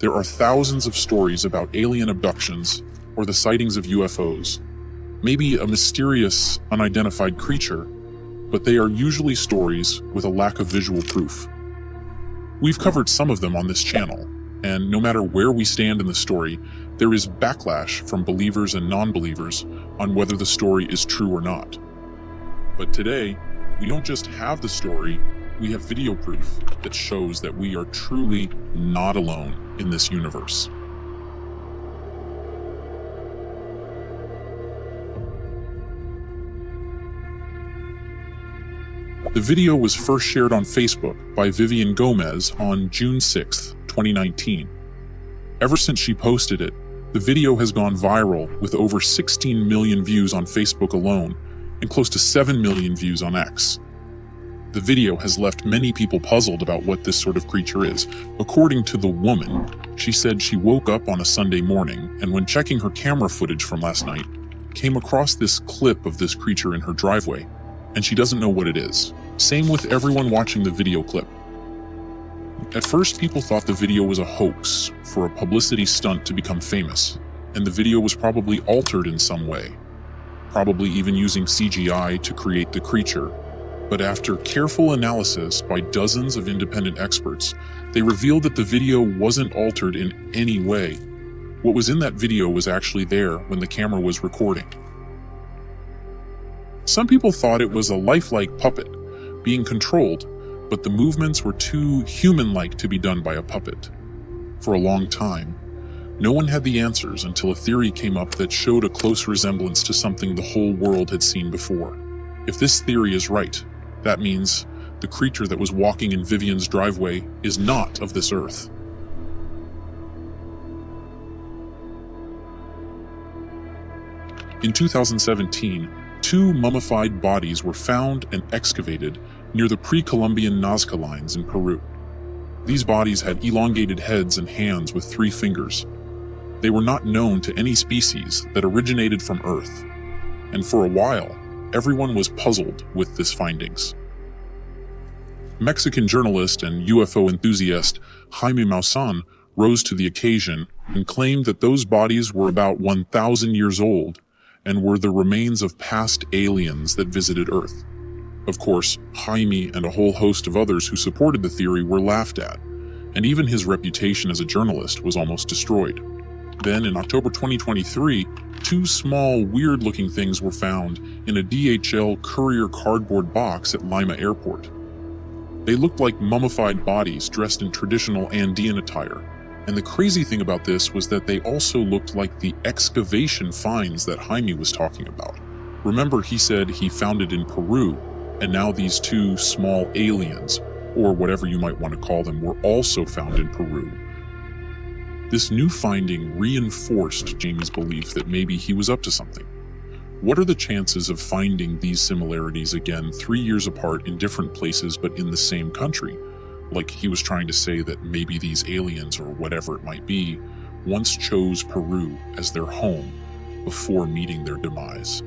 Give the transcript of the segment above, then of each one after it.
There are thousands of stories about alien abductions or the sightings of UFOs. Maybe a mysterious, unidentified creature, but they are usually stories with a lack of visual proof. We've covered some of them on this channel, and no matter where we stand in the story, there is backlash from believers and non-believers on whether the story is true or not. But today, we don't just have the story, we have video proof that shows that we are truly not alone in this universe. The video was first shared on Facebook by Vivian Gomez on June 6, 2019. Ever since she posted it, the video has gone viral with over 16 million views on Facebook alone and close to 7 million views on X. The video has left many people puzzled about what this sort of creature is. According to the woman, she said she woke up on a Sunday morning and when checking her camera footage from last night, came across this clip of this creature in her driveway, and she doesn't know what it is. Same with everyone watching the video clip. At first, people thought the video was a hoax for a publicity stunt to become famous, and the video was probably altered in some way, probably even using CGI to create the creature. But after careful analysis by dozens of independent experts, they revealed that the video wasn't altered in any way. What was in that video was actually there when the camera was recording. Some people thought it was a lifelike puppet, being controlled, but the movements were too human-like to be done by a puppet. For a long time, no one had the answers until a theory came up that showed a close resemblance to something the whole world had seen before. If this theory is right, that means the creature that was walking in Vivian's driveway is not of this earth. In 2017, 2 mummified bodies were found and excavated near the pre-Columbian Nazca lines in Peru. These bodies had elongated heads and hands with 3 fingers. They were not known to any species that originated from Earth, and for a while, everyone was puzzled with these findings. Mexican journalist and UFO enthusiast Jaime Maussan rose to the occasion and claimed that those bodies were about 1,000 years old and were the remains of past aliens that visited Earth. Of course, Jaime and a whole host of others who supported the theory were laughed at, and even his reputation as a journalist was almost destroyed. Then, in October 2023, 2 small, weird-looking things were found in a DHL courier cardboard box at Lima Airport. They looked like mummified bodies dressed in traditional Andean attire, and the crazy thing about this was that they also looked like the excavation finds that Jaime was talking about. Remember, he said he found it in Peru, and now these 2 small aliens, or whatever you might want to call them, were also found in Peru. This new finding reinforced Jamie's belief that maybe he was up to something. What are the chances of finding these similarities again 3 years apart in different places but in the same country? Like he was trying to say that maybe these aliens, or whatever it might be, once chose Peru as their home before meeting their demise.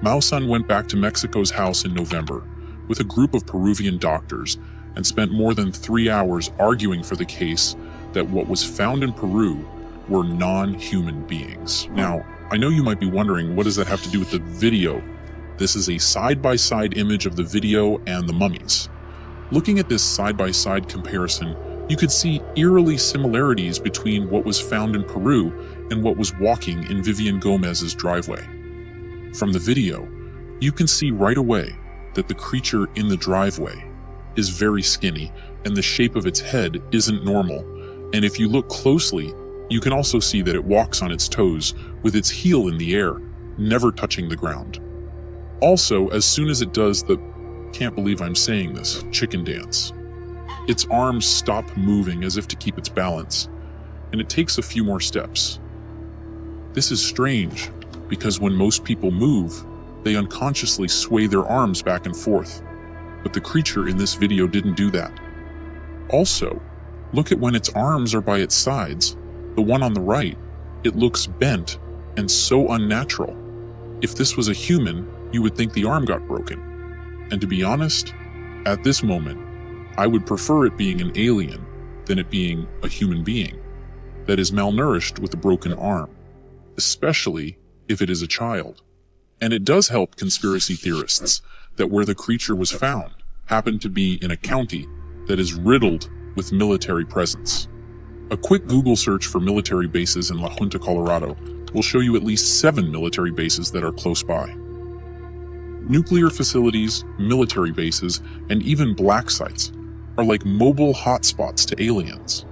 Maussan went back to Mexico's house in November with a group of Peruvian doctors and spent more than 3 hours arguing for the case that what was found in Peru were non-human beings. Now, I know you might be wondering, what does that have to do with the video? This is a side-by-side image of the video and the mummies. Looking at this side-by-side comparison, you could see eerily similarities between what was found in Peru and what was walking in Vivian Gomez's driveway. From the video, you can see right away that the creature in the driveway is very skinny and the shape of its head isn't normal, and if you look closely, you can also see that it walks on its toes with its heel in the air, never touching the ground. Also, as soon as it does the, can't believe I'm saying this, chicken dance, its arms stop moving as if to keep its balance, and it takes a few more steps. This is strange, because when most people move, they unconsciously sway their arms back and forth, but the creature in this video didn't do that. Also, look at when its arms are by its sides. The one on the right, it looks bent and so unnatural. If this was a human, you would think the arm got broken. And to be honest, at this moment, I would prefer it being an alien than it being a human being that is malnourished with a broken arm, especially if it is a child. And it does help conspiracy theorists that where the creature was found happened to be in a county that is riddled with military presence. A quick Google search for military bases in La Junta, Colorado will show you at least 7 military bases that are close by. Nuclear facilities, military bases, and even black sites are like mobile hotspots to aliens.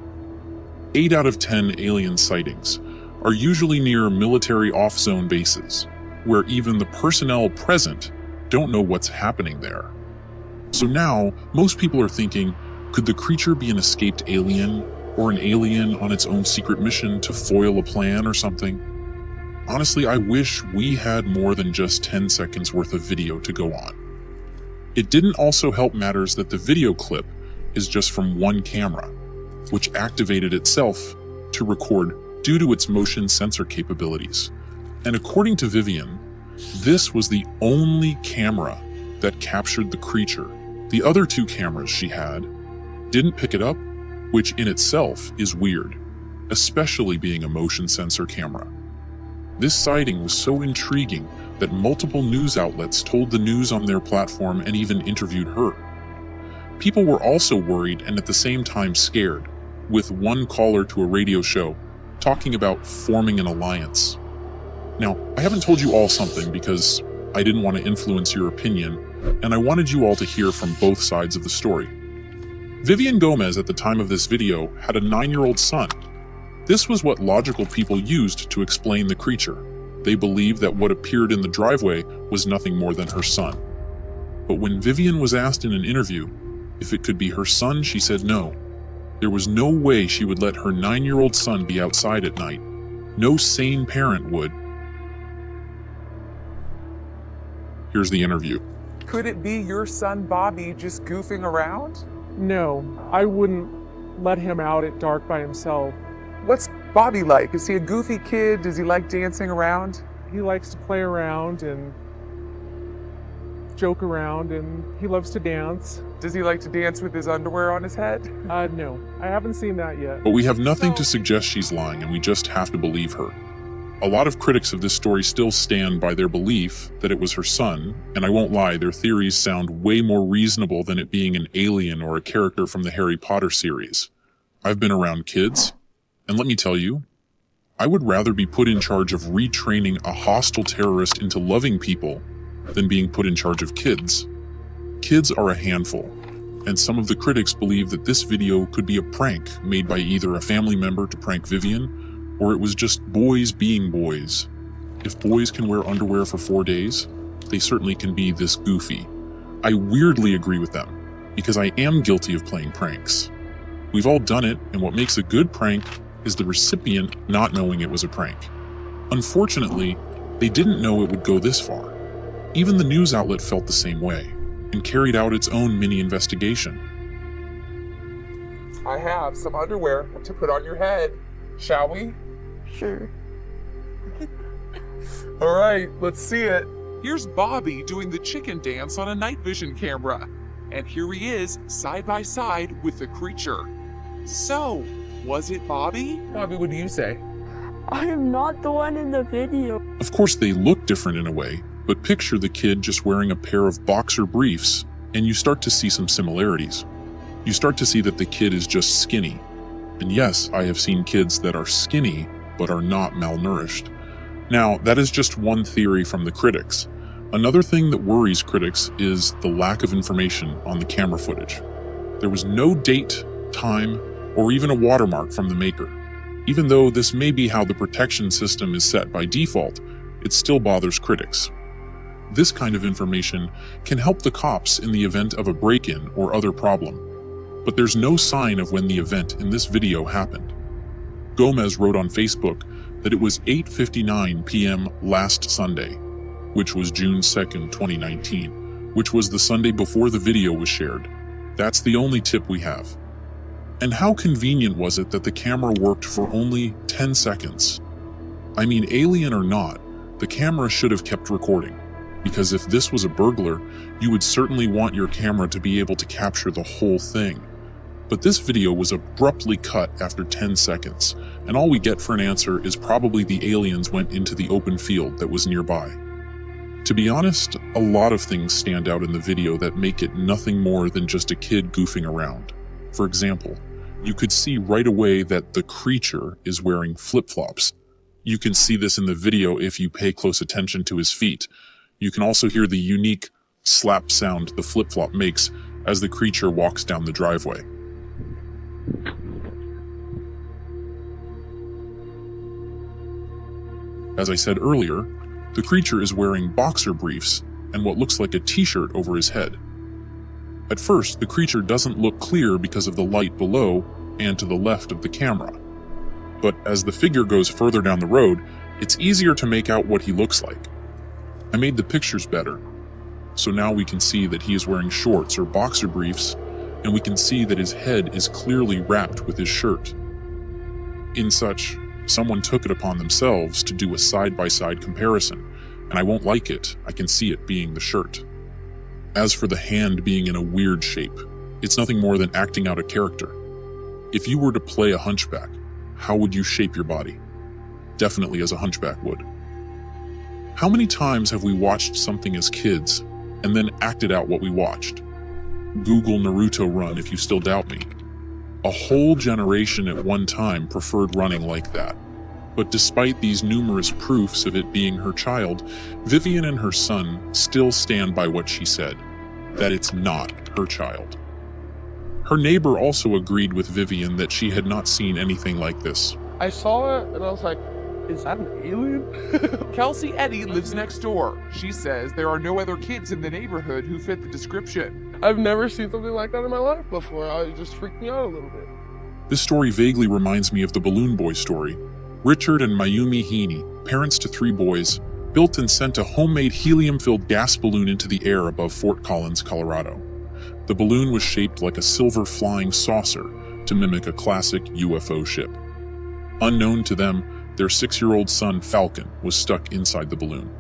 8 out of 10 alien sightings are usually near military off-zone bases, where even the personnel present don't know what's happening there. So now, most people are thinking, could the creature be an escaped alien, or an alien on its own secret mission to foil a plan or something? Honestly, I wish we had more than just 10 seconds worth of video to go on. It didn't also help matters that the video clip is just from one camera, which activated itself to record due to its motion sensor capabilities. And according to Vivian, this was the only camera that captured the creature. The other 2 cameras she had didn't pick it up, which in itself is weird, especially being a motion sensor camera. This sighting was so intriguing that multiple news outlets told the news on their platform and even interviewed her. People were also worried and at the same time scared, with one caller to a radio show talking about forming an alliance. Now, I haven't told you all something because I didn't want to influence your opinion, and I wanted you all to hear from both sides of the story. Vivian Gomez at the time of this video had a 9-year-old son. This was what logical people used to explain the creature. They believed that what appeared in the driveway was nothing more than her son. But when Vivian was asked in an interview if it could be her son, she said no. There was no way she would let her 9-year-old son be outside at night. No sane parent would. Here's the interview. Could it be your son Bobby just goofing around? No, I wouldn't let him out at dark by himself. What's Bobby like? Is he a goofy kid? Does he like dancing around? He likes to play around and joke around, and he loves to dance. Does he like to dance with his underwear on his head? No, I haven't seen that yet. But we have nothing to suggest she's lying, and we just have to believe her. A lot of critics of this story still stand by their belief that it was her son, and I won't lie, their theories sound way more reasonable than it being an alien or a character from the Harry Potter series. I've been around kids, and let me tell you, I would rather be put in charge of retraining a hostile terrorist into loving people than being put in charge of kids. Kids are a handful, and some of the critics believe that this video could be a prank made by either a family member to prank Vivian, or it was just boys being boys. If boys can wear underwear for 4 days, they certainly can be this goofy. I weirdly agree with them, because I am guilty of playing pranks. We've all done it, and what makes a good prank is the recipient not knowing it was a prank. Unfortunately, they didn't know it would go this far. Even the news outlet felt the same way, and carried out its own mini investigation. I have some underwear to put on your head. Shall we? Sure. All right, let's see it. Here's Bobby doing the chicken dance on a night vision camera. And here he is, side by side with the creature. So, was it Bobby? Bobby, what do you say? I am not the one in the video. Of course, they look different in a way, but picture the kid just wearing a pair of boxer briefs, and you start to see some similarities. You start to see that the kid is just skinny. And yes, I have seen kids that are skinny, but are not malnourished. Now, that is just one theory from the critics. Another thing that worries critics is the lack of information on the camera footage. There was no date, time, or even a watermark from the maker. Even though this may be how the protection system is set by default, it still bothers critics. This kind of information can help the cops in the event of a break-in or other problem, but there's no sign of when the event in this video happened. Gomez wrote on Facebook that it was 8:59 p.m. last Sunday, which was June 2nd, 2019, which was the Sunday before the video was shared. That's the only tip we have. And how convenient was it that the camera worked for only 10 seconds? I mean, alien or not, the camera should have kept recording, because if this was a burglar, you would certainly want your camera to be able to capture the whole thing. But this video was abruptly cut after 10 seconds, and all we get for an answer is probably the aliens went into the open field that was nearby. To be honest, a lot of things stand out in the video that make it nothing more than just a kid goofing around. For example, you could see right away that the creature is wearing flip-flops. You can see this in the video if you pay close attention to his feet. You can also hear the unique slap sound the flip-flop makes as the creature walks down the driveway. As I said earlier, the creature is wearing boxer briefs and what looks like a t-shirt over his head. At first, the creature doesn't look clear because of the light below and to the left of the camera. But as the figure goes further down the road, it's easier to make out what he looks like. I made the pictures better, so now we can see that he is wearing shorts or boxer briefs, and we can see that his head is clearly wrapped with his shirt. In such, someone took it upon themselves to do a side-by-side comparison, and I won't like it. I can see it being the shirt. As for the hand being in a weird shape, it's nothing more than acting out a character. If you were to play a hunchback, how would you shape your body? Definitely as a hunchback would. How many times have we watched something as kids and then acted out what we watched? Google Naruto run if you still doubt me. A whole generation at one time preferred running like that. But despite these numerous proofs of it being her child, Vivian and her son still stand by what she said, that it's not her child. Her neighbor also agreed with Vivian that she had not seen anything like this. I saw it and I was like, is that an alien? Kelsey Eddy lives next door. She says there are no other kids in the neighborhood who fit the description. I've never seen something like that in my life before. It just freaked me out a little bit. This story vaguely reminds me of the Balloon Boy story. Richard and Mayumi Heaney, parents to 3 boys, built and sent a homemade helium-filled gas balloon into the air above Fort Collins, Colorado. The balloon was shaped like a silver flying saucer to mimic a classic UFO ship. Unknown to them, their 6-year-old son Falcon was stuck inside the balloon.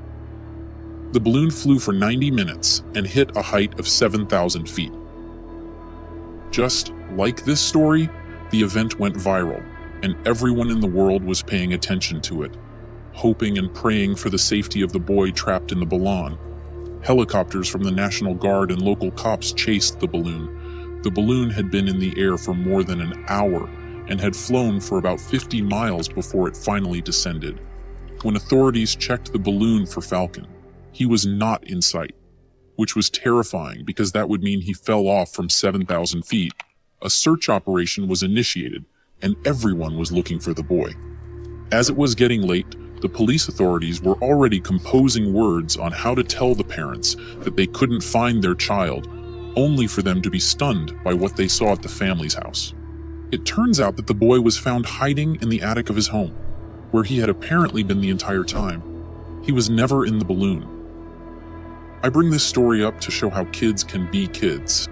The balloon flew for 90 minutes and hit a height of 7,000 feet. Just like this story, the event went viral, and everyone in the world was paying attention to it, hoping and praying for the safety of the boy trapped in the balloon. Helicopters from the National Guard and local cops chased the balloon. The balloon had been in the air for more than an hour and had flown for about 50 miles before it finally descended. When authorities checked the balloon for Falcon, he was not in sight, which was terrifying because that would mean he fell off from 7,000 feet. A search operation was initiated, and everyone was looking for the boy. As it was getting late, the police authorities were already composing words on how to tell the parents that they couldn't find their child, only for them to be stunned by what they saw at the family's house. It turns out that the boy was found hiding in the attic of his home, where he had apparently been the entire time. He was never in the balloon. I bring this story up to show how kids can be kids.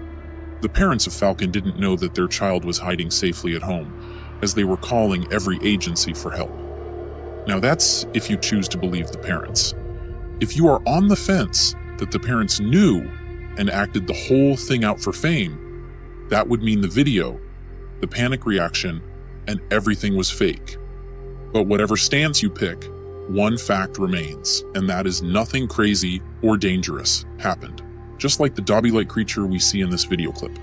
The parents of Falcon didn't know that their child was hiding safely at home, as they were calling every agency for help. Now that's if you choose to believe the parents. If you are on the fence that the parents knew and acted the whole thing out for fame, that would mean the video, the panic reaction, and everything was fake. But whatever stance you pick, one fact remains, and that is nothing crazy or dangerous happened, just like the Dobby-like creature we see in this video clip.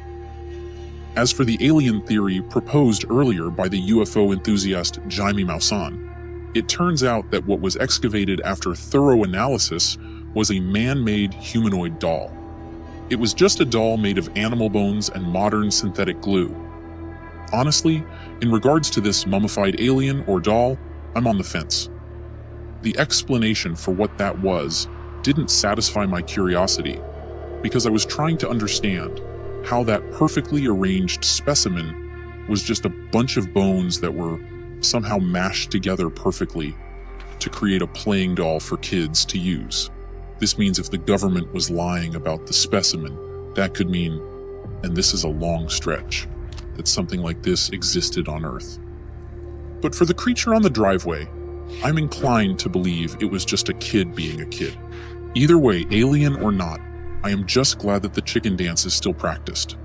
As for the alien theory proposed earlier by the UFO enthusiast Jaime Maussan, it turns out that what was excavated after thorough analysis was a man-made humanoid doll. It was just a doll made of animal bones and modern synthetic glue. Honestly, in regards to this mummified alien or doll, I'm on the fence. The explanation for what that was didn't satisfy my curiosity, because I was trying to understand how that perfectly arranged specimen was just a bunch of bones that were somehow mashed together perfectly to create a playing doll for kids to use. This means if the government was lying about the specimen, that could mean, and this is a long stretch, that something like this existed on Earth. But for the creature on the driveway, I'm inclined to believe it was just a kid being a kid. Either way, alien or not, I am just glad that the chicken dance is still practiced.